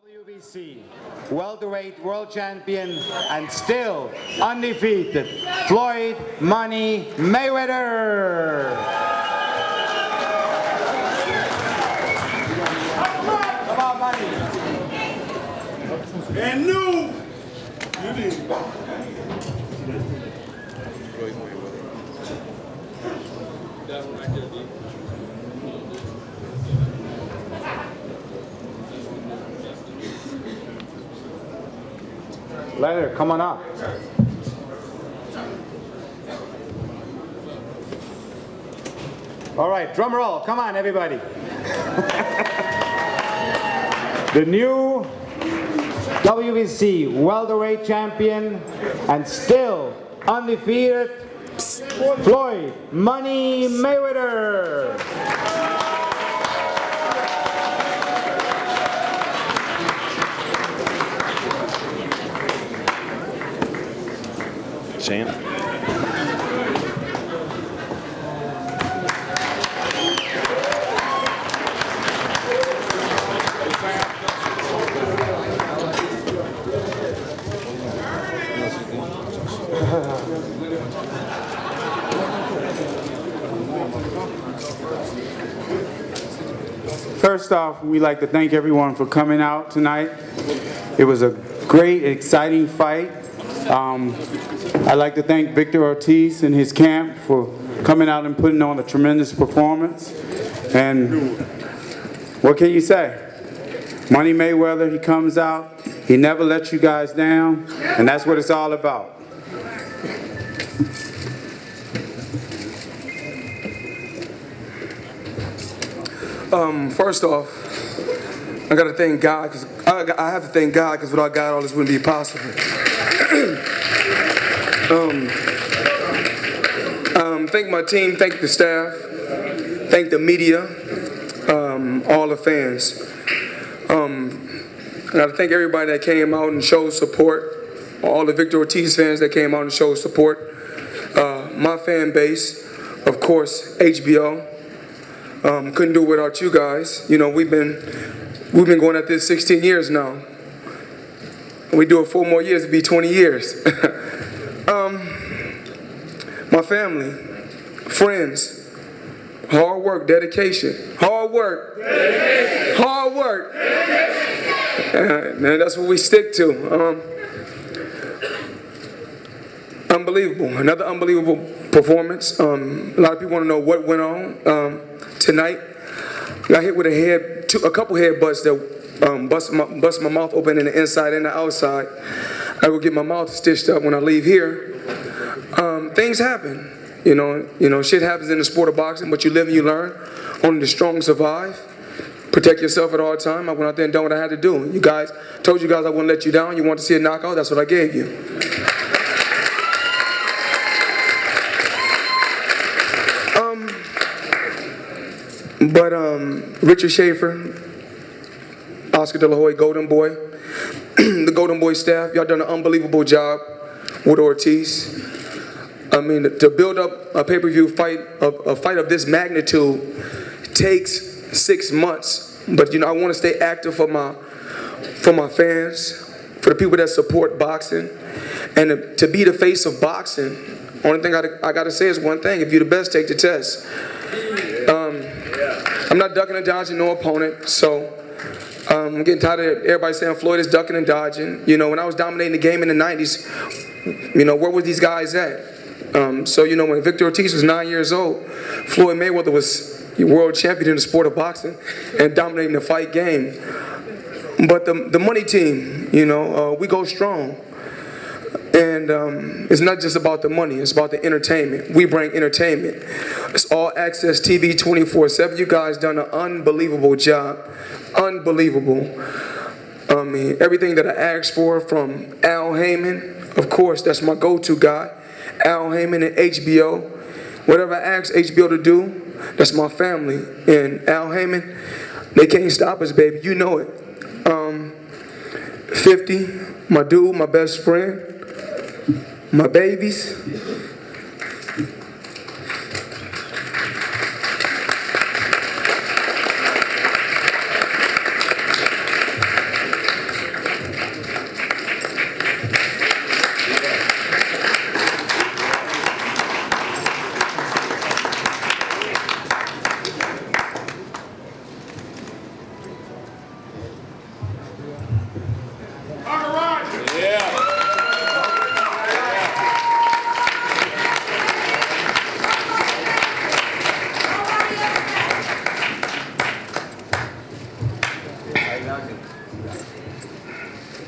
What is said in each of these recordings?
WBC welterweight world champion and still undefeated, Floyd Money Mayweather. Come on, Money. And new. You did. Floyd Mayweather. That one right there, dude. Leonard, come on up. All right, drum roll. Come on, everybody. The new WBC welterweight champion and still undefeated, Floyd Money Mayweather. Champ. First off, we'd like to thank everyone for coming out tonight. It was a great, exciting fight. I'd like to thank Victor Ortiz and his camp for coming out and putting on a tremendous performance. And what can you say? Money Mayweather, he comes out, he never lets you guys down, and that's what it's all about. First off, I gotta thank God, because I have to thank God, because without God, all this wouldn't be possible. Thank my team, thank the staff, thank the media, all the fans. I gotta thank everybody that came out and showed support, all the Victor Ortiz fans that came out and showed support, my fan base, of course, HBO. Couldn't do it without you guys. You know, we've been going at this 16 years now. We do it 4 more years, it'd be 20 years. My family, friends, hard work, dedication. Hard work. Dedication. Hard work. Dedication. And that's what we stick to. Unbelievable. Another unbelievable performance. A lot of people want to know what went on tonight. Got hit with a couple headbutts that bust my mouth open in the inside and the outside. I will get my mouth stitched up when I leave here. Things happen, you know, shit happens in the sport of boxing, but you live and you learn. Only the strong survive. Protect yourself at all times. I went out there and done what I had to do. You guys, told you guys I wouldn't let you down. You want to see a knockout? That's what I gave you. Richard Schaefer, Oscar De La Hoya, Golden Boy, the Golden Boy staff, y'all done an unbelievable job with Ortiz. I mean, to build up a pay-per-view fight, a fight of this magnitude takes 6 months. But you know, I want to stay active for my fans, for the people that support boxing, and to be the face of boxing. Only thing I got to say is one thing: if you're the best, take the test. I'm not ducking and dodging no opponent, so I'm getting tired of everybody saying Floyd is ducking and dodging. You know, when I was dominating the game in the 90s, you know, where were these guys at? So, you know, when Victor Ortiz was 9 years old, Floyd Mayweather was world champion in the sport of boxing and dominating the fight game. But the money team, you know, we go strong. And it's not just about the money, it's about the entertainment. We bring entertainment. It's all access TV 24/7. You guys done an unbelievable job. Unbelievable. I mean, everything that I asked for from Al Heyman, of course, that's my go-to guy. Al Heyman and HBO. Whatever I ask HBO to do, that's my family. And Al Heyman, they can't stop us, baby. You know it. 50, my dude, my best friend. My babies.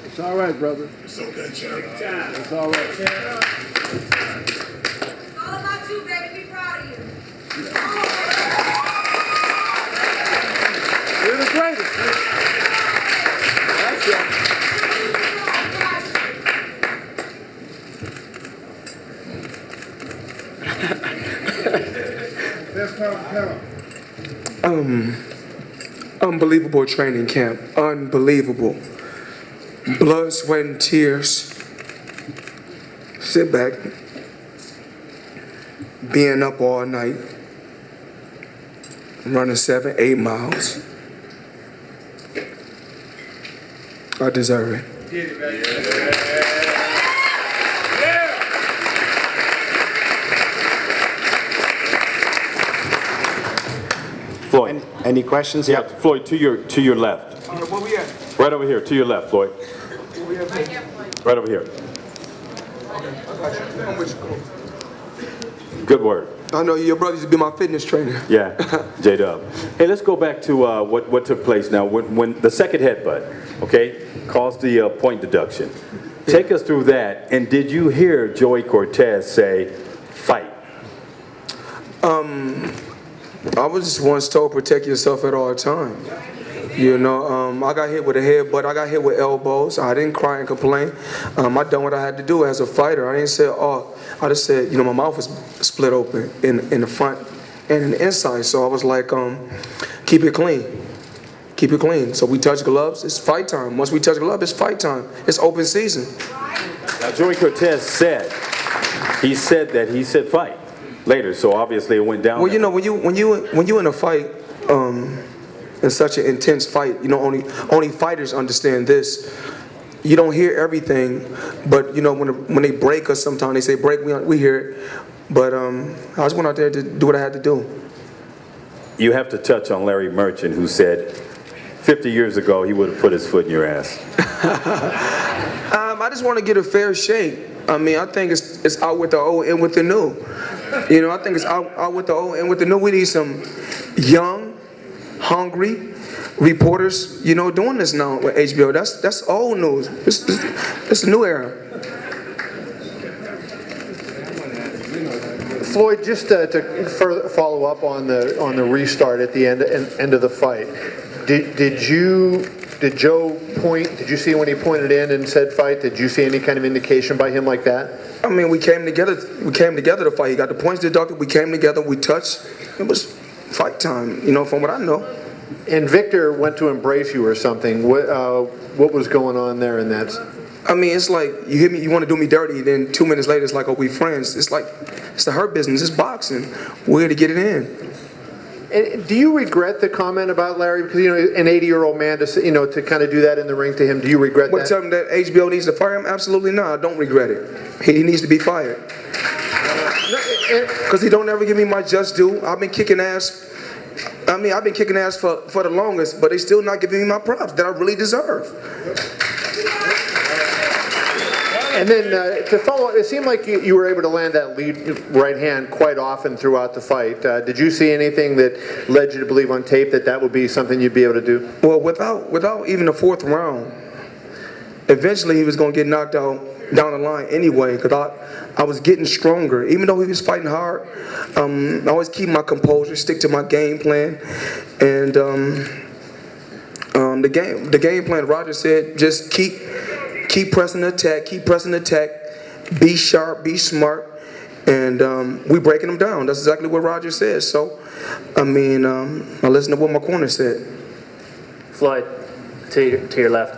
It's all right, brother. It's okay, champ. It's all right. It's all about you, baby. Be proud of you. You're the greatest. That's it. Best part of the Unbelievable training camp. Unbelievable. Blood, sweat, and tears. Sit back. Being up all night. Running 7, 8 miles. I deserve it. Floyd, any questions? Yeah, Floyd, to your left. Where we at? Right over here, to your left, Floyd. Right over here. I'm with you. Good word. I know your brother used to be my fitness trainer. Yeah, J-Dub. Hey, let's go back to what took place now. When the second headbutt, okay, caused the point deduction. Take us through that, and did you hear Joey Cortez say, fight? I was just once told protect yourself at all times. You know, I got hit with a headbutt. I got hit with elbows. I didn't cry and complain. I done what I had to do as a fighter. I didn't say, oh, I just said, you know, my mouth was split open in the front and in the inside. So I was like, keep it clean. Keep it clean. So we touch gloves, it's fight time. Once we touch gloves, it's fight time. It's open season. Now, Joey Cortez said fight later, so obviously it went down. Well, you know, when you in a fight, in such an intense fight, you know, only fighters understand this. You don't hear everything, but you know, when they break us, sometimes they say break, we hear it. But I just went out there to do what I had to do. You have to touch on Larry Merchant, who said 50 years ago he would have put his foot in your ass. I just want to get a fair shake. I mean, I think it's out with the old and with the new. You know, I think it's out with the old and with the new. We need some young, hungry reporters, you know, doing this now with HBO. That's old news. It's a new era. Floyd, just to further follow up on the restart at the end of the fight, did Joe point? Did you see when he pointed in and said fight? Did you see any kind of indication by him like that? I mean, we came together to fight. He got the points deducted. We came together. We touched. It was fight time. You know, from what I know. And Victor went to embrace you or something. What was going on there in that? I mean, it's like you hit me, you want to do me dirty, then 2 minutes later it's like, oh, we friends. It's like, it's the hurt business. It's boxing. We're here to get it in. And do you regret the comment about Larry? Because, you know, an 80-year-old man to kind of do that in the ring to him. Do you regret that? Tell him that HBO needs to fire him? Absolutely not. I don't regret it. He needs to be fired. Because he don't ever give me my just due. I've been kicking ass. I mean, I've been kicking ass for the longest, but they still not giving me my props that I really deserve. And then to follow up, it seemed like you were able to land that lead right hand quite often throughout the fight. Did you see anything that led you to believe on tape that would be something you'd be able to do? Well, without even the fourth round, eventually he was going to get knocked out down the line anyway, because I was getting stronger. Even though he was fighting hard, I always keep my composure, stick to my game plan. And the game plan, Roger said, just keep pressing the attack, be sharp, be smart, and we breaking them down. That's exactly what Roger said. So, I mean, I listened to what my corner said. Floyd, to your left.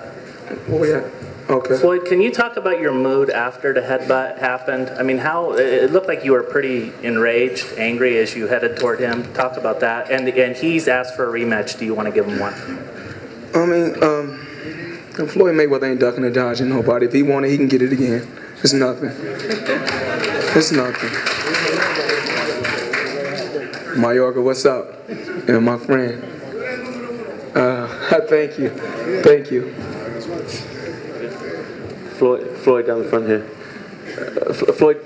Where we at? Okay. Floyd, can you talk about your mood after the headbutt happened? I mean, how it looked like you were pretty enraged, angry as you headed toward him. Talk about that. And he's asked for a rematch. Do you want to give him one? I mean, Floyd Mayweather ain't ducking and dodging nobody. If he want it, he can get it again. It's nothing. It's nothing. Mayorga, what's up? And my friend. Thank you. Thank you. Floyd down the front here. Floyd,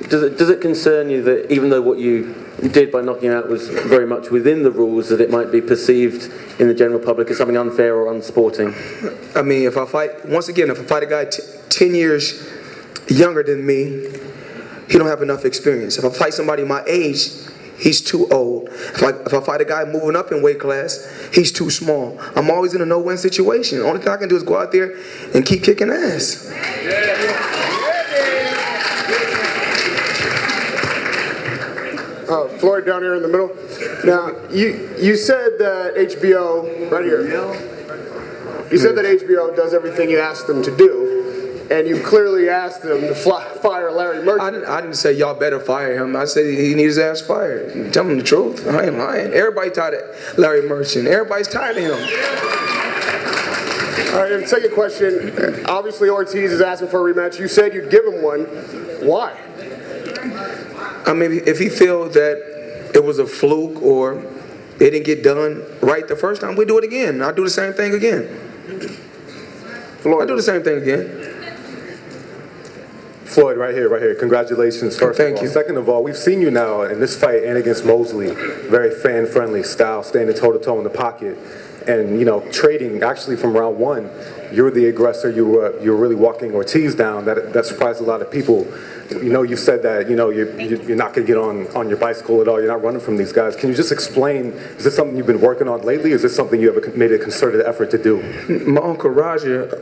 does it concern you that even though what you did by knocking out was very much within the rules, that it might be perceived in the general public as something unfair or unsporting? I mean, if I fight a guy 10 years younger than me, he don't have enough experience. If I fight somebody my age, he's too old. If I fight a guy moving up in weight class, he's too small. I'm always in a no-win situation. The only thing I can do is go out there and keep kicking ass. Floyd down here in the middle. Now, you said that HBO, right here, you said that HBO does everything you asked them to do, and you clearly asked them to fire Larry Merchant. I didn't say y'all better fire him. I said he needs his ass fired. Tell him the truth. I ain't lying. Everybody tired of Larry Merchant. Everybody's tired of him. All right, and second question. Obviously, Ortiz is asking for a rematch. You said you'd give him one. Why? I mean, if he feels that it was a fluke or it didn't get done right the first time, we do it again. I'll do the same thing again. I'll do the same thing again. Floyd, right here. Congratulations, first Thank of all. you. Second of all, we've seen you now in this fight and against Mosley. Very fan-friendly style, standing toe-to-toe in the pocket. And, trading actually from round one, you're the aggressor. You were really walking Ortiz down. That surprised a lot of people. You said that, you're not going to get on your bicycle at all. You're not running from these guys. Can you just explain, is this something you've been working on lately? Or is this something you ever made a concerted effort to do? My Uncle Roger,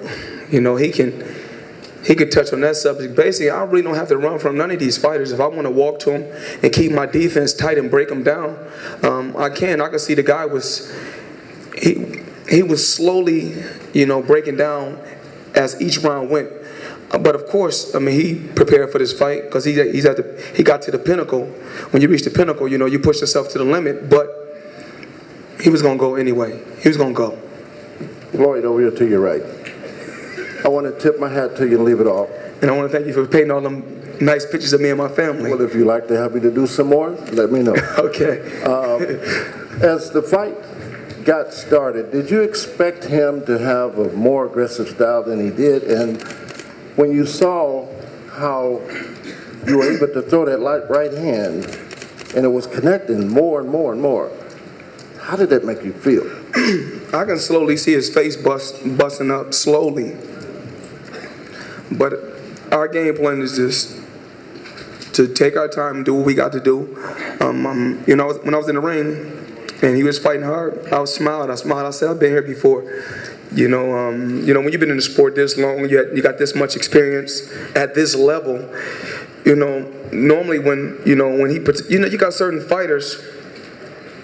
he could touch on that subject. Basically, I really don't have to run from none of these fighters. If I want to walk to them and keep my defense tight and break them down, I can. I can see the guy he was slowly, breaking down as each round went. But of course, I mean, he prepared for this fight because he got to the pinnacle. When you reach the pinnacle, you push yourself to the limit. But he was gonna go anyway. He was gonna go. Floyd, over here to your right. I want to tip my hat to you and leave it off. And I want to thank you for painting all them nice pictures of me and my family. Well, if you'd like to have me to do some more, let me know. Okay. As the fight got started, did you expect him to have a more aggressive style than he did? And when you saw how you were able to throw that right hand and it was connecting more and more and more, how did that make you feel? I can slowly see his face busting up slowly. But our game plan is just to take our time and do what we got to do. When I was in the ring and he was fighting hard, I smiled. I said, I've been here before. When you've been in the sport this long, you got this much experience at this level. Normally when he puts, you got certain fighters.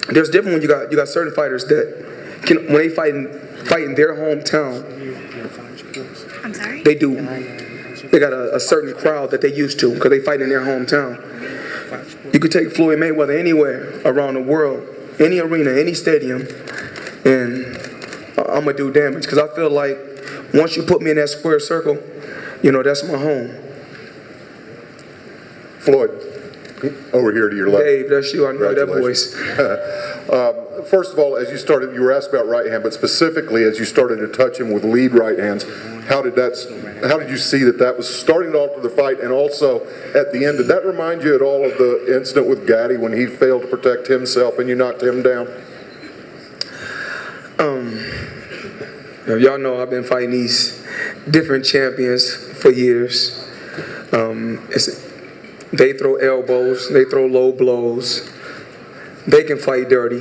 There's different when you got certain fighters that when they fight in their hometown. I'm sorry? They got a certain crowd that they used to because they fight in their hometown. You could take Floyd Mayweather anywhere around the world, any arena, any stadium, and I'm going to do damage because I feel like once you put me in that square circle, that's my home. Floyd, over here to your left. Dave, that's you. I know that voice. First of all, as you started, you were asked about right hand, but specifically as you started to touch him with lead right hands, how did you see that was starting to alter the fight? And also at the end, did that remind you at all of the incident with Gaddy when he failed to protect himself and you knocked him down? Y'all know I've been fighting these different champions for years. They throw elbows, they throw low blows. They can fight dirty,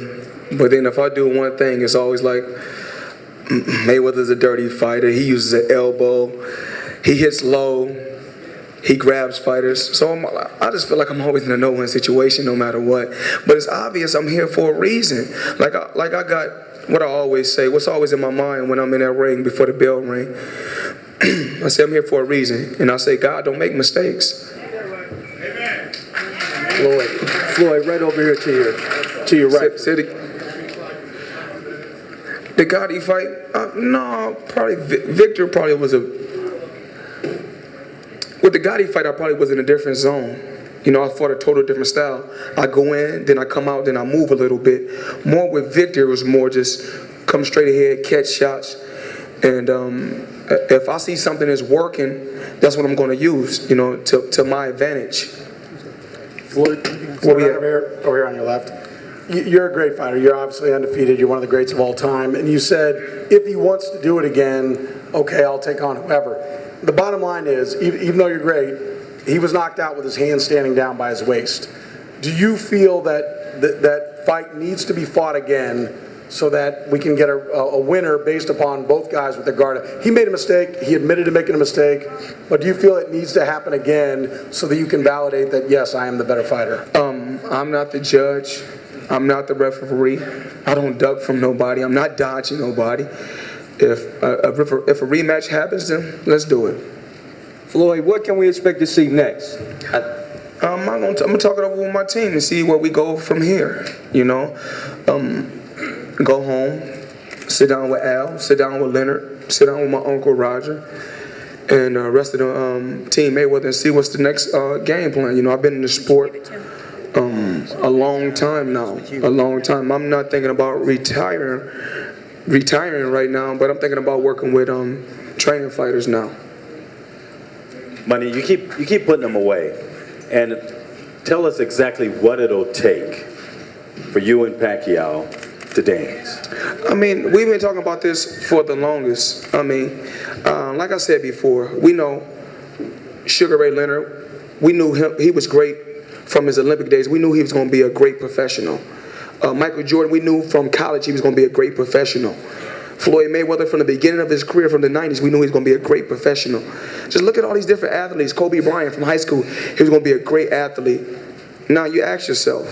but then if I do one thing, it's always like Mayweather's a dirty fighter. He uses an elbow, he hits low, he grabs fighters. So I just feel like I'm always in a no-win situation no matter what. But it's obvious I'm here for a reason. Like I got what I always say, what's always in my mind when I'm in that ring before the bell ring. I say I'm here for a reason, and I say, God, don't make mistakes. Floyd, right over here to your right. The Gotti fight? No, probably Victor probably was with the Gotti fight, I probably was in a different zone. I fought a total different style. I go in, then I come out, then I move a little bit. More with Victor, it was more just come straight ahead, catch shots. And if I see something that's working, that's what I'm going to use, to my advantage. Floyd, over here on your left. You're a great fighter. You're obviously undefeated. You're one of the greats of all time. And you said, if he wants to do it again, okay, I'll take on whoever. The bottom line is, even though you're great, he was knocked out with his hand standing down by his waist. Do you feel that that fight needs to be fought again so that we can get a winner based upon both guys with their guard up? He made a mistake. He admitted to making a mistake. But do you feel it needs to happen again so that you can validate that, yes, I am the better fighter? I'm not the judge. I'm not the referee. I don't duck from nobody. I'm not dodging nobody. If a rematch happens, then let's do it. Floyd, what can we expect to see next? I'm gonna talk it over with my team and see where we go from here. You know, go home, sit down with Al, sit down with Leonard, sit down with my uncle Roger, and the rest of the team Mayweather, and see what's the next game plan. You know, I've been in the sport a long time now, a long time. I'm not thinking about retiring right now, but I'm thinking about working with training fighters now. Money, you keep putting them away, and tell us exactly what it'll take for you and Pacquiao to dance. I mean, we've been talking about this for the longest. I mean, like I said before, we know Sugar Ray Leonard. We knew him. He was great from his Olympic days. We knew he was going to be a great professional. Michael Jordan, we knew from college he was going to be a great professional. Floyd Mayweather, from the beginning of his career, from the 90s, we knew he was going to be a great professional. Just look at all these different athletes. Kobe Bryant from high school, he was going to be a great athlete. Now you ask yourself,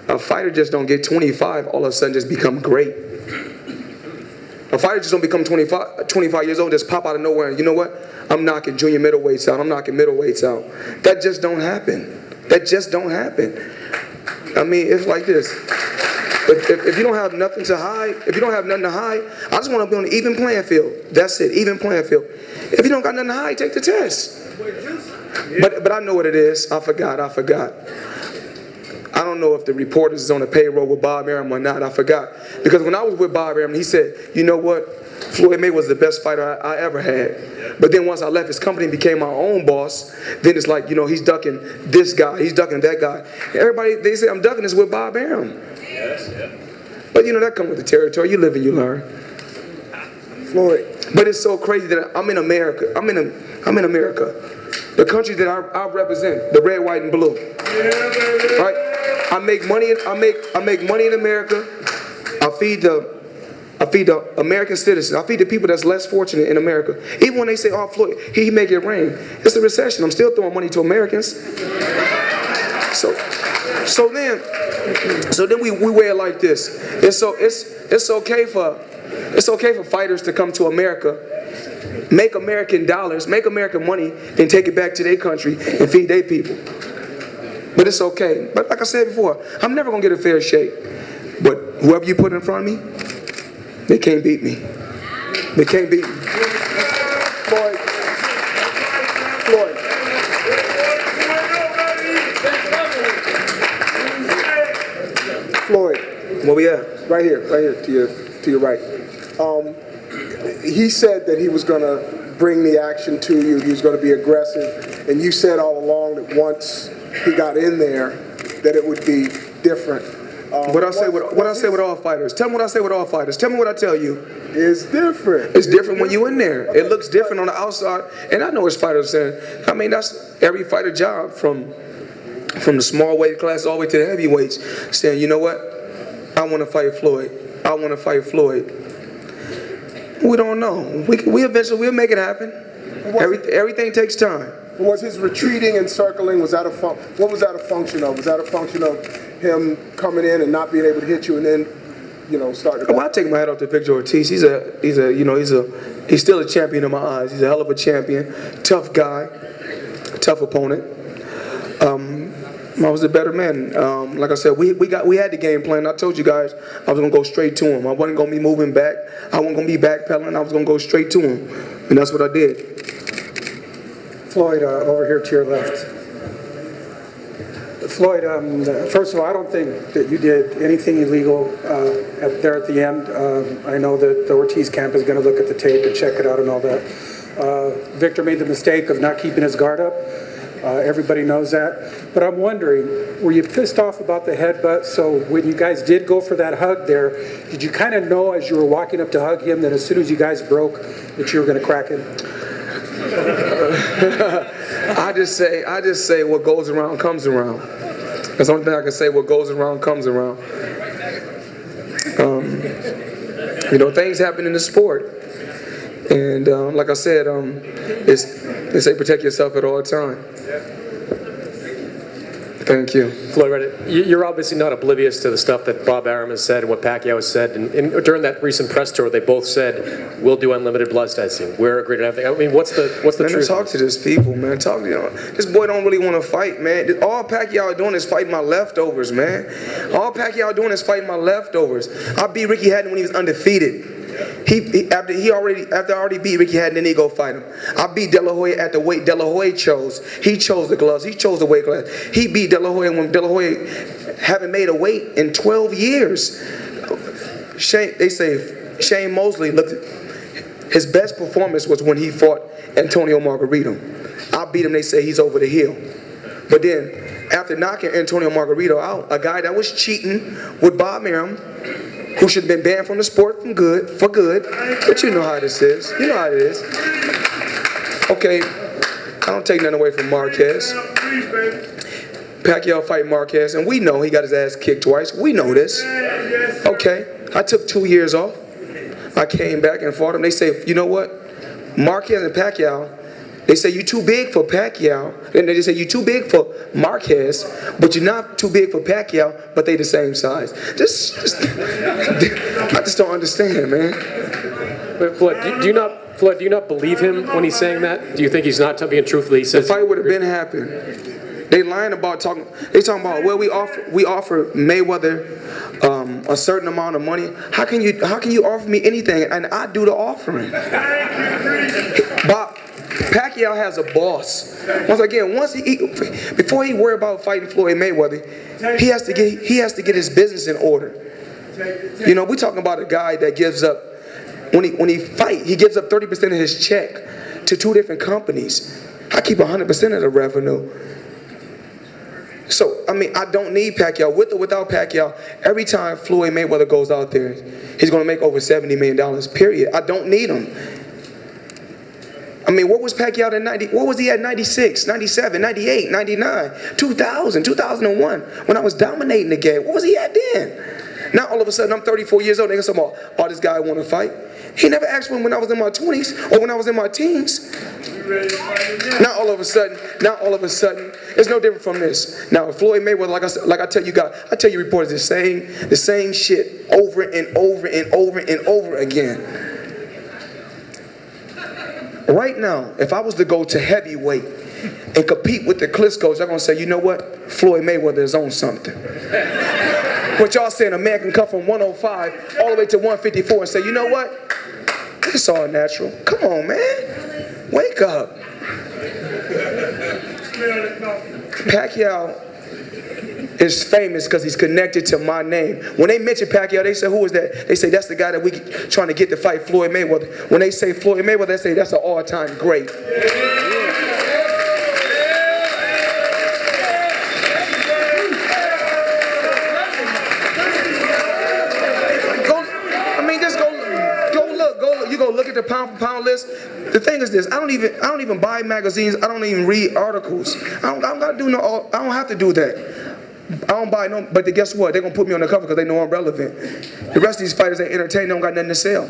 a fighter just don't get 25, all of a sudden just become great. A fighter just don't become 25 years old, just pop out of nowhere, and you know what? I'm knocking junior middleweights out. I'm knocking middleweights out. That just don't happen. That just don't happen. I mean, it's like this. If you don't have nothing to hide, I just want to be on an even playing field. That's it, even playing field. If you don't got nothing to hide, take the test. But I know what it is. I forgot. I don't know if the reporters is on the payroll with Bob Arum or not. I forgot. Because when I was with Bob Arum, he said, you know what? Floyd Mayweather was the best fighter I ever had. But then once I left his company and became my own boss, then it's like, you know, he's ducking this guy, he's ducking that guy. Everybody, they say I'm ducking this with Bob Arum. Yes, yeah. But you know, that comes with the territory. You live and you learn. Floyd. But it's so crazy that I'm in America. I'm in America. The country that I represent, the red, white, and blue. Yeah, right? I make money. I make money in America. I feed the American citizens. I feed the people that's less fortunate in America. Even when they say, "Oh, Floyd, he make it rain," it's a recession. I'm still throwing money to Americans. So then we wear it like this. It's okay for fighters to come to America, make American dollars, make American money, and take it back to their country and feed their people. But it's okay. But like I said before, I'm never gonna get a fair shake. But whoever you put in front of me, they can't beat me. They can't beat me. Floyd. Where we at? Right here to your right. He said that he was going to bring the action to you. He was going to be aggressive, and you said all along that once he got in there, that it would be different. What I say with all fighters. Tell me what I say with all fighters. Tell me what I tell you. It's different. It's different when you in there. It looks different on the outside, and I know it's fighters saying. I mean, that's every fighter job from the small weight class all the way to the heavyweights, saying, you know what? I want to fight Floyd. I want to fight Floyd. We don't know. We eventually will make it happen. Everything takes time. Was his retreating and circling, what was that a function of? Was that a function of him coming in and not being able to hit you and then, starting to... Well, I take my hat off to Victor Ortiz. He's still a champion in my eyes. He's a hell of a champion. Tough guy. Tough opponent. I was a better man. Like I said, we had the game plan. I told you guys I was gonna go straight to him. I wasn't gonna be moving back. I wasn't gonna be backpedaling. I was gonna go straight to him, and that's what I did. Floyd, over here to your left. Floyd, first of all, I don't think that you did anything illegal there at the end. I know that the Ortiz camp is going to look at the tape and check it out and all that. Victor made the mistake of not keeping his guard up. Everybody knows that. But I'm wondering, were you pissed off about the headbutt? So when you guys did go for that hug there, did you kind of know as you were walking up to hug him that as soon as you guys broke that you were going to crack him? I just say what goes around comes around. That's the only thing I can say. What goes around comes around. Things happen in the sport, and like I said, they say protect yourself at all times. Thank you. Floyd, you're obviously not oblivious to the stuff that Bob Arum has said and what Pacquiao has said. And during that recent press tour, they both said, "We'll do unlimited blood testing. We're agreed on everything." I mean, what's the truth? Talk to these people, man. Talk to this boy. Don't really want to fight, man. All Pacquiao doing is fighting my leftovers, man. All Pacquiao doing is fighting my leftovers. I beat Ricky Hatton when he was undefeated. After I already beat Ricky Hatton, then he go fight him. I beat De La Hoya at the weight De La Hoya chose. He chose the gloves. He chose the weight class. He beat De La Hoya when De La Hoya haven't made a weight in 12 years. They say Shane Mosley his best performance was when he fought Antonio Margarito. I beat him. They say he's over the hill. But then after knocking Antonio Margarito out, a guy that was cheating with Bob Arum, who should have been banned from the sport for good. But you know how this is. You know how it is. Okay, I don't take nothing away from Marquez. Pacquiao fight Marquez, and we know he got his ass kicked twice. We know this. Okay, I took 2 years off. I came back and fought him. They say, you know what? Marquez and Pacquiao, they say you're too big for Pacquiao. And they say you're too big for Marquez, but you're not too big for Pacquiao, but they the same size. I just don't understand, man. But Floyd, do you not believe him when he's saying that? Do you think he's not being truthful? He says the fight would have been happened. They lying about talking. They talking about, well, we offer Mayweather a certain amount of money. How can you offer me anything and I do the offering? Pacquiao has a boss. Once again, before he worry about fighting Floyd Mayweather, he has to get his business in order. You know, we're talking about a guy that gives up when he fight, he gives up 30% of his check to 2 different companies. I keep 100% of the revenue. So, I mean, I don't need Pacquiao. With or without Pacquiao, every time Floyd Mayweather goes out there, he's going to make over $70 million, period. I don't need him. I mean, what was Pacquiao in 90? What was he at 96, 97, 98, 99, 2000, 2001? When I was dominating the game, what was he at then? Now all of a sudden I'm 34 years old. They say, oh, this guy want to fight. He never asked me when I was in my 20s or when I was in my teens. Now all of a sudden, it's no different from this. Now Floyd Mayweather, like I tell you guys, I tell you reporters the same shit over and over and over and over again. Right now, if I was to go to heavyweight and compete with the Klitschko's, y'all gonna say, you know what? Floyd Mayweather is on something. But y'all saying a man can come from 105 all the way to 154 and say, you know what? It's all natural. Come on, man. Wake up. Pacquiao is famous because he's connected to my name. When they mention Pacquiao, they say, who is that? They say, that's the guy that we trying to get to fight Floyd Mayweather. When they say Floyd Mayweather, they say, that's an all-time great. You go look at the pound for pound list. The thing is this: I don't even buy magazines. I don't even read articles. I don't have to do that. I don't buy no. But guess what? They're gonna put me on the cover because they know I'm relevant. The rest of these fighters ain't entertained. They don't got nothing to sell.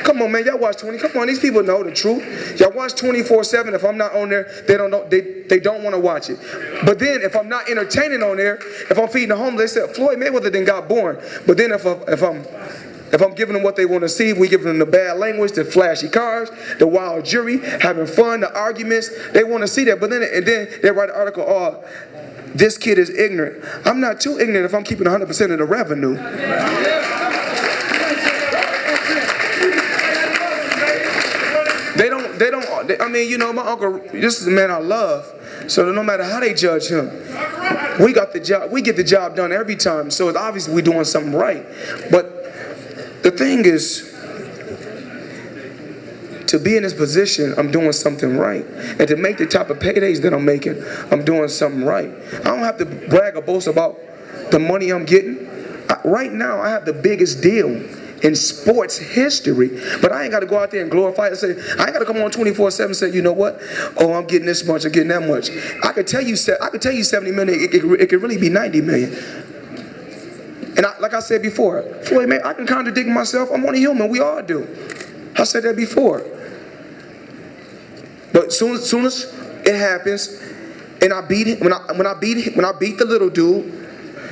Come on, man. Y'all watch 20. Come on, these people know the truth. Y'all watch 24/7. If I'm not on there, they don't know. They don't want to watch it. But then if I'm not entertaining on there, if I'm feeding the homeless, they said Floyd Mayweather then got born. But then if I'm giving them what they want to see, we giving them the bad language, the flashy cars, the wild jury, having fun, the arguments. They want to see that. But then they write an article, oh, this kid is ignorant. I'm not too ignorant if I'm keeping 100% of the revenue. I mean, you know, my uncle, this is the man I love. So no matter how they judge him, we get the job done every time. So it's obviously we're doing something right. But the thing is, to be in this position, I'm doing something right. And to make the type of paydays that I'm making, I'm doing something right. I don't have to brag or boast about the money I'm getting. Right now, I have the biggest deal in sports history, but I ain't got to go out there and glorify it and say, I ain't got to come on 24/7 and say, you know what? Oh, I'm getting this much, I'm getting that much. I could tell you 70 million, it could really be 90 million. And like I said before, Floyd Mayweather, I can contradict myself. I'm only human, we all do. I said that before. But soon as it happens, and I beat it, when I beat the little dude,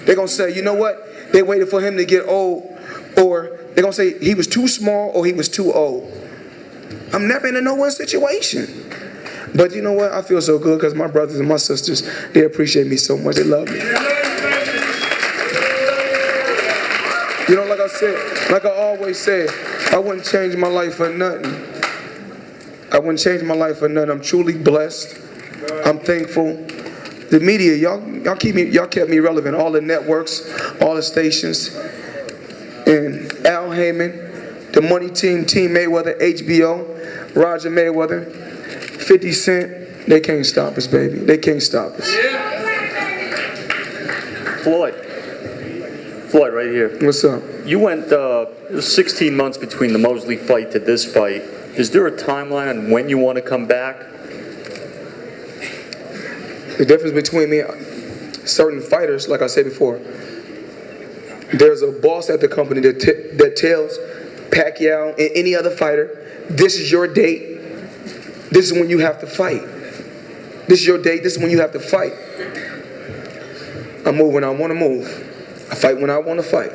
they're gonna say, you know what? They waited for him to get old, or they're gonna say he was too small or he was too old. I'm never in a no-win situation. But you know what? I feel so good because my brothers and my sisters, they appreciate me so much. They love me. You know, like I said, like I always say, I wouldn't change my life for nothing. I wouldn't change my life for nothing. I'm truly blessed. I'm thankful. The media, y'all kept me relevant. All the networks, all the stations, and Al Heyman, the Money Team, Team Mayweather, HBO, Roger Mayweather, 50 Cent. They can't stop us, baby. They can't stop us. Floyd, right here. What's up? You went 16 months between the Mosley fight to this fight. Is there a timeline on when you want to come back? The difference between me, certain fighters, like I said before, there's a boss at the company that tells Pacquiao and any other fighter, this is your date. This is when you have to fight. This is your date. This is when you have to fight. I move when I want to move. I fight when I want to fight.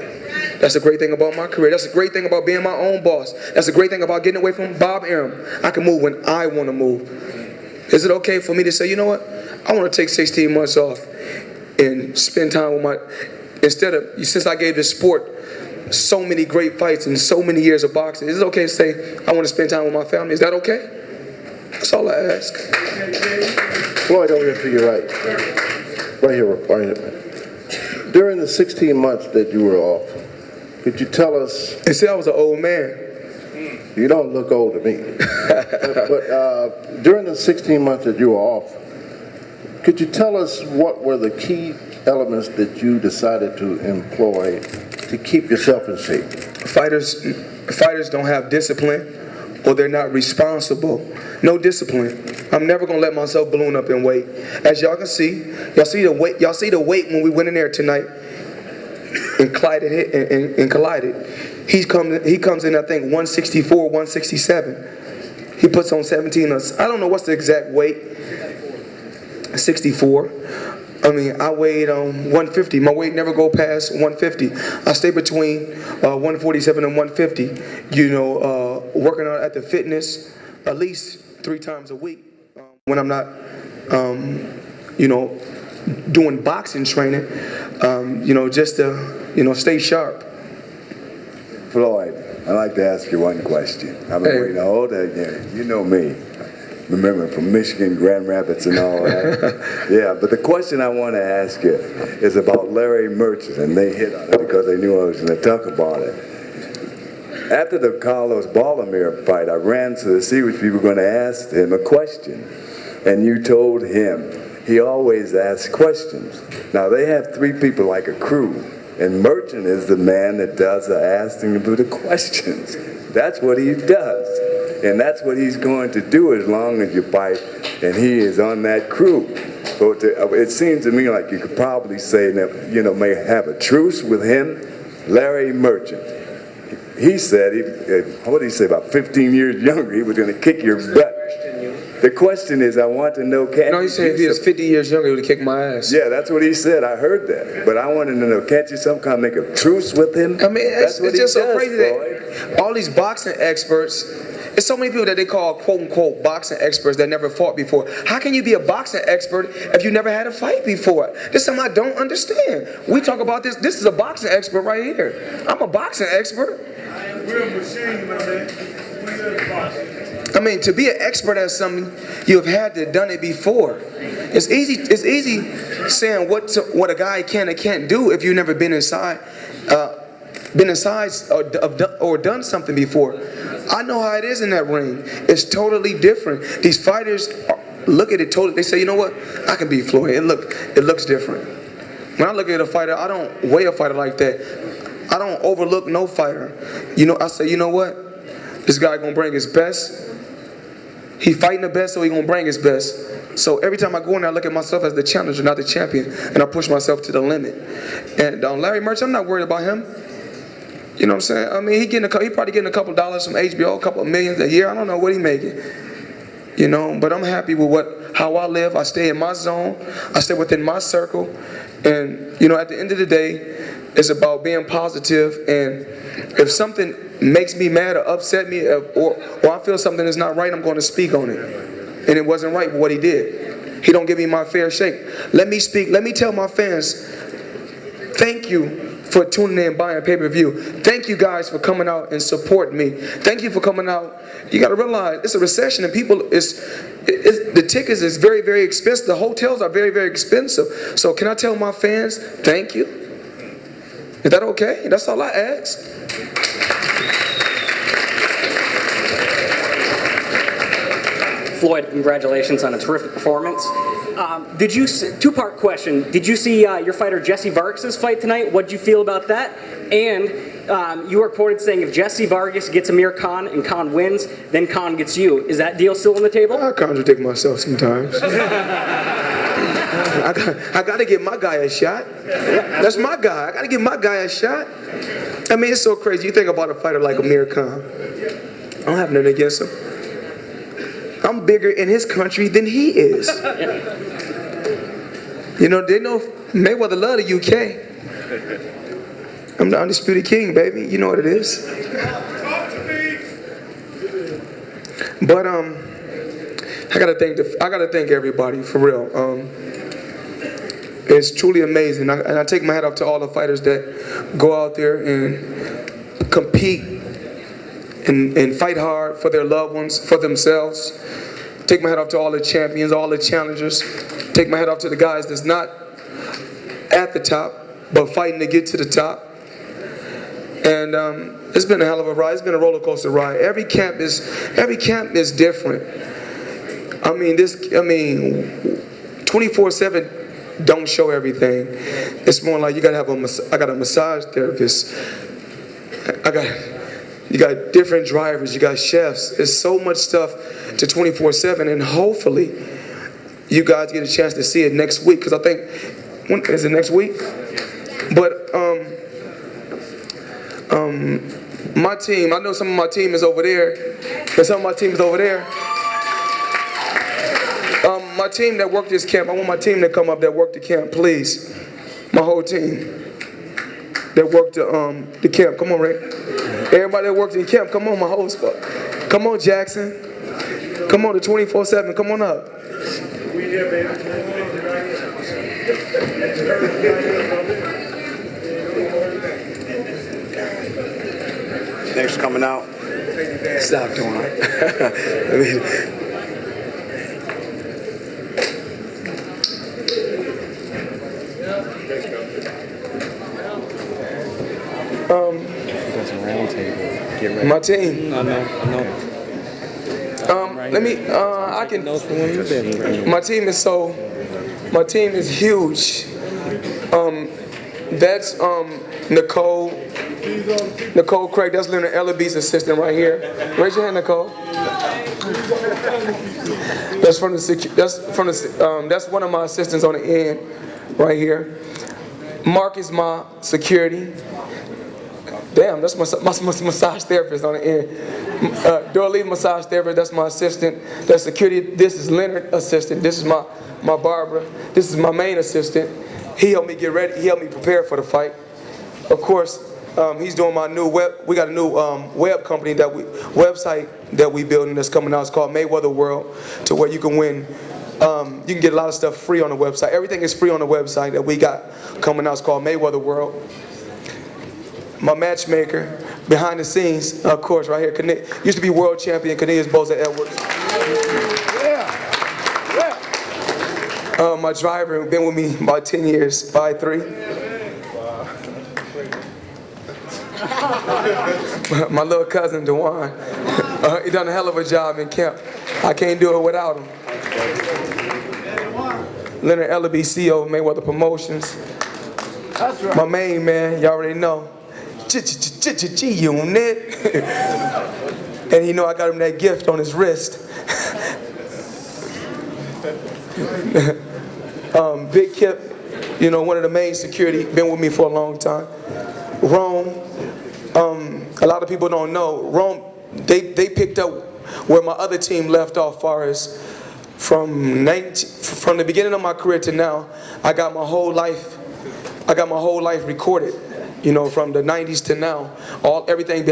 That's the great thing about my career. That's the great thing about being my own boss. That's the great thing about getting away from Bob Arum. I can move when I want to move. Is it okay for me to say, you know what? I want to take 16 months off and spend time with my, since I gave this sport so many great fights and so many years of boxing, is it okay to say I want to spend time with my family? Is that okay? That's all I ask. Floyd, over here to your right. Right here. During the 16 months that you were off, could you tell us? They said I was an old man. You don't look old to me. but during the 16 months that you were off, could you tell us what were the key elements that you decided to employ to keep yourself in shape? Fighters don't have discipline, or they're not responsible. No discipline. I'm never gonna let myself balloon up in weight. As y'all can see, y'all see the weight when we went in there tonight and collided. He comes in, I think, 164, 167. He puts on 17. I don't know what's the exact weight. 64. I mean, I weighed 150. My weight never go past 150. I stay between 147 and 150. You know, working out at the fitness at least 3 times a week. When I'm not, you know, doing boxing training, you know, just to, you know, stay sharp. Floyd, I'd like to ask you one question. I've been waiting all day. You know me. Remember, from Michigan, Grand Rapids and all that. Yeah, but the question I want to ask you is about Larry Merchant, and they hit on it because they knew I was going to talk about it. After the Carlos Baldomir fight, I ran to see if you were going to ask him a question, and you told him he always asks questions. Now, they have 3 people like a crew, and Merchant is the man that does the asking of the questions. That's what he does. And that's what he's going to do as long as you fight, and he is on that crew. So it seems to me like you could probably say that, you know, may have a truce with him, Larry Merchant. He said, what did he say, about 15 years younger, he was going to kick your butt. The question is, I want to know, No, he said if he was 50 years younger, he would have kicked my ass. Yeah, that's what he said. I heard that. But I wanted to know, can't you somehow make a truce with him? I mean, it's just so crazy that all these boxing experts, there's so many people that they call quote-unquote boxing experts that never fought before. How can you be a boxing expert if you never had a fight before? This is something I don't understand. We talk about this. This is a boxing expert right here. I'm a boxing expert. I mean, to be an expert at something, you have had to done it before. It's easy saying what a guy can and can't do if you've never been inside been inside or done something before. I know how it is in that ring. It's totally different. These fighters look at it totally. They say, you know what? I can beat Floyd. It looks different. When I look at a fighter, I don't weigh a fighter like that. I don't overlook no fighter. You know, I say, you know what? This guy gonna bring his best. He fighting the best, so he gonna bring his best. So every time I go in there, I look at myself as the challenger, not the champion, and I push myself to the limit. And Larry Merch, I'm not worried about him. You know what I'm saying? I mean, he probably getting a couple dollars from HBO, a couple of millions a year. I don't know what he making. You know, but I'm happy with how I live. I stay in my zone. I stay within my circle. And, you know, at the end of the day, it's about being positive. And if something makes me mad or upset me or I feel something is not right, I'm going to speak on it. And it wasn't right what he did. He don't give me my fair shake. Let me speak. Let me tell my fans, thank you for tuning in, buying pay-per-view. Thank you guys for coming out and supporting me. Thank you for coming out. You got to realize it's a recession and people the tickets is very, very expensive. The hotels are very, very expensive. So can I tell my fans, thank you? Is that okay? That's all I ask. Floyd, congratulations on a terrific performance. Two-part question. Did you see your fighter Jesse Vargas' fight tonight? What did you feel about that? And you were quoted saying if Jesse Vargas gets Amir Khan and Khan wins, then Khan gets you. Is that deal still on the table? I contradict myself sometimes. I got to give my guy a shot. That's my guy. I got to give my guy a shot. I mean, it's so crazy. You think about a fighter like Amir Khan. I don't have nothing against him. I'm bigger in his country than he is. You know, they know Mayweather love the UK. I'm the undisputed king, baby. You know what it is. But I gotta thank everybody for real. It's truly amazing, and I take my hat off to all the fighters that go out there and compete and fight hard for their loved ones, for themselves. Take my hat off to all the champions, all the challengers. Take my hat off to the guys that's not at the top, but fighting to get to the top. And it's been a hell of a ride. It's been a roller coaster ride. Every camp is different. I mean, 24/7 don't show everything. It's more like you gotta have I got a massage therapist. You got different drivers, you got chefs. There's so much stuff to 24/7, and hopefully you guys get a chance to see it next week, because I think, is it next week? But my team, I know some of my team is over there, and some of my team is over there. My team that worked this camp, I want my team to come up that worked the camp, please. My whole team that worked the camp. Come on, Rick. Everybody that worked in the camp, come on, my whole squad. Come on, Jackson. Come on to 24/7. Come on up. Thanks for coming out. Stop doing it. My team. I know. Let me. I can. My team is huge. That's Nicole Craig. That's Leonard Ellaby's assistant right here. Raise your hand, Nicole. That's that's one of my assistants on the end, right here. Mark is my security. Damn, that's my massage therapist on the end. Dorlee massage therapist, that's my assistant. That's security. This is Leonard assistant. This is my barber. This is my main assistant. He helped me get ready. He helped me prepare for the fight. Of course, he's doing my new web. We got a new web company website that we building that's coming out. It's called Mayweather World, to where you can win. You can get a lot of stuff free on the website. Everything is free on the website that we got coming out. It's called Mayweather World. My matchmaker behind the scenes, of course, right here. Used to be world champion Cornelius Boza Edwards. My driver, been with me about 10 years, 5'3". My little cousin, Dewan. He done a hell of a job in camp. I can't do it without him. Leonard Ellaby, CEO of Mayweather Promotions. That's right. My main man, y'all already know. G-Unit. And you know I got him that gift on his wrist. Big Kip, you know, one of the main security, been with me for a long time. Rome, a lot of people don't know. Rome, they picked up where my other team left off far as from the beginning of my career to now. I got my whole life recorded, you know, from the 90s to now. Everything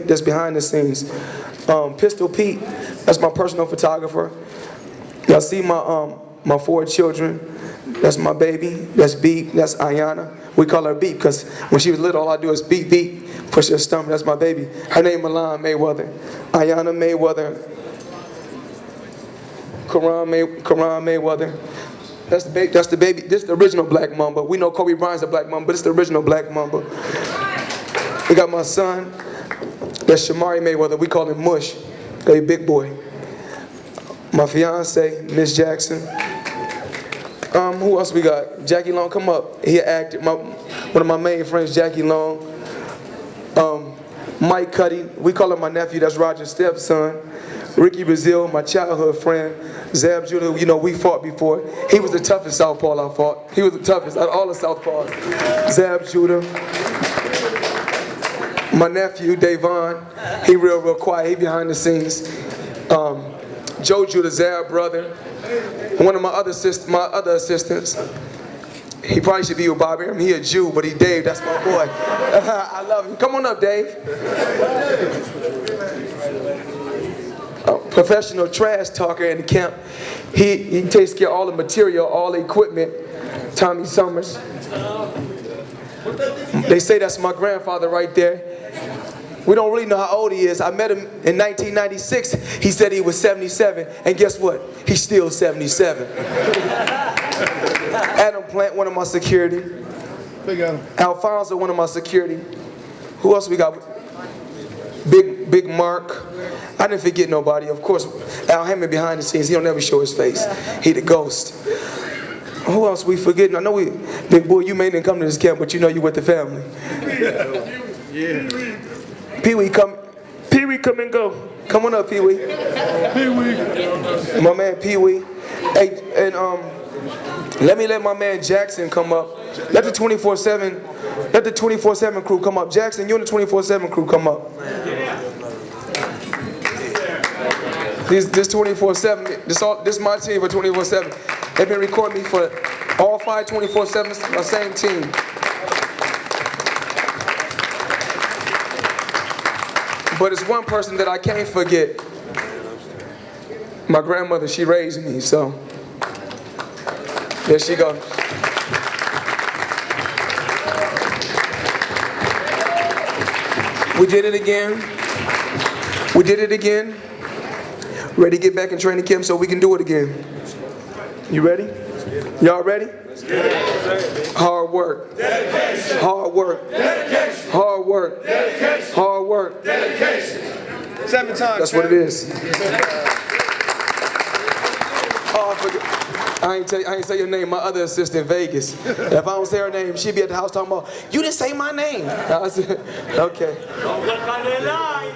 that's behind the scenes. Pistol Pete, that's my personal photographer. Y'all see my 4 children. That's my baby. That's Beep. That's Ayana. We call her Beep because when she was little, all I do is beep, beep, push her stomach. That's my baby. Her name Milan Mayweather. Ayana Mayweather. Karan Mayweather. That's the baby. That's the baby. This is the original Black Mamba. We know Kobe Bryant's the Black Mamba, but it's the original Black Mamba. We got my son. That's Shamari Mayweather. We call him Mush. A big boy. My fiance, Miss Jackson. Who else we got? Jackie Long, come up. He acted. One of my main friends, Jackie Long. Mike Cuddy. We call him my nephew. That's Roger's stepson. Ricky Brazil, my childhood friend. Zab Judah, you know, we fought before. He was the toughest southpaw I fought. He was the toughest out of all the southpaws. Zab Judah. My nephew, Davon. He real quiet. He behind the scenes. Joe Judah, Zab brother. One of my other assistants. He probably should be with Bobby. I mean, he a Jew, but he Dave. That's my boy. I love him. Come on up, Dave. Professional trash talker in the camp. He takes care of all the material, all the equipment. Tommy Summers. They say that's my grandfather right there. We don't really know how old he is. I met him in 1996. He said he was 77. And guess what? He's still 77. Adam Plant, one of my security. Alfonso, one of my security. Who else we got? Big Mark. I didn't forget nobody. Of course, Al Hammond behind the scenes. He don't never show his face. He the ghost. Who else we forgetting? I know Big Boy, you may didn't come to this camp, but you know you with the family. Yeah. Pee-wee, come and go. Come on up, Pee-wee. Pee-wee. My man Pee-wee. Hey, and let my man Jackson come up. Let the 24/7 crew come up. Jackson, you and the 24/7 crew come up. This 24/7, this is my team for 24/7. They've been recording me for all 5 24/7s, my same team. But it's one person that I can't forget. My grandmother, she raised me, so there she goes. We did it again. We did it again. Ready to get back in training camp so we can do it again. You ready? Y'all ready? Hard work. Dedication. Hard work. Dedication. Hard work. Dedication. Hard work. Dedication. 7 times. That's what it is. Oh, I forgot. I ain't say your name. My other assistant, Vegas. If I don't say her name, she'd be at the house talking about, you didn't say my name. I said, okay. Don't look on the line.